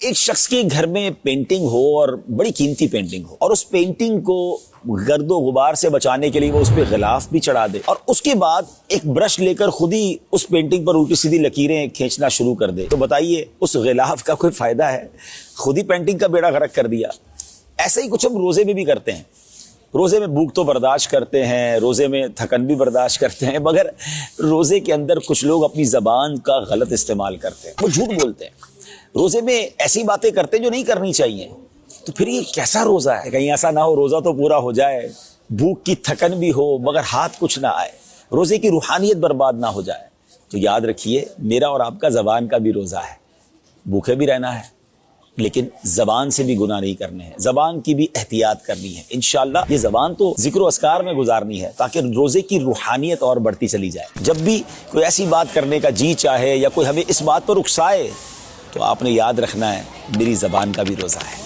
ایک شخص کے گھر میں پینٹنگ ہو اور بڑی قیمتی پینٹنگ ہو اور اس پینٹنگ کو گرد و غبار سے بچانے کے لیے وہ اس پہ غلاف بھی چڑھا دے اور اس کے بعد ایک برش لے کر خود ہی اس پینٹنگ پر الٹی سیدھی لکیریں کھینچنا شروع کر دے، تو بتائیے اس غلاف کا کوئی فائدہ ہے؟ خود ہی پینٹنگ کا بیڑا غرق کر دیا۔ ایسا ہی کچھ ہم روزے میں بھی کرتے ہیں۔ روزے میں بھوک تو برداشت کرتے ہیں، روزے میں تھکن بھی برداشت کرتے ہیں، مگر روزے کے اندر کچھ لوگ اپنی زبان کا غلط استعمال کرتے ہیں، وہ جھوٹ بولتے ہیں، روزے میں ایسی باتیں کرتے ہیں جو نہیں کرنی چاہیے۔ تو پھر یہ کیسا روزہ ہے؟ کہیں ایسا نہ ہو روزہ تو پورا ہو جائے، بھوک کی تھکن بھی ہو مگر ہاتھ کچھ نہ آئے، روزے کی روحانیت برباد نہ ہو جائے۔ تو یاد رکھیے میرا اور آپ کا زبان کا بھی روزہ ہے، بھوکے بھی رہنا ہے لیکن زبان سے بھی گناہ نہیں کرنے ہیں، زبان کی بھی احتیاط کرنی ہے۔ انشاءاللہ یہ زبان تو ذکر و اذکار میں گزارنی ہے تاکہ روزے کی روحانیت اور بڑھتی چلی جائے۔ جب بھی کوئی ایسی بات کرنے کا جی چاہے یا کوئی ہمیں اس بات پر اکسائے تو آپ نے یاد رکھنا ہے میری زبان کا بھی روزہ ہے۔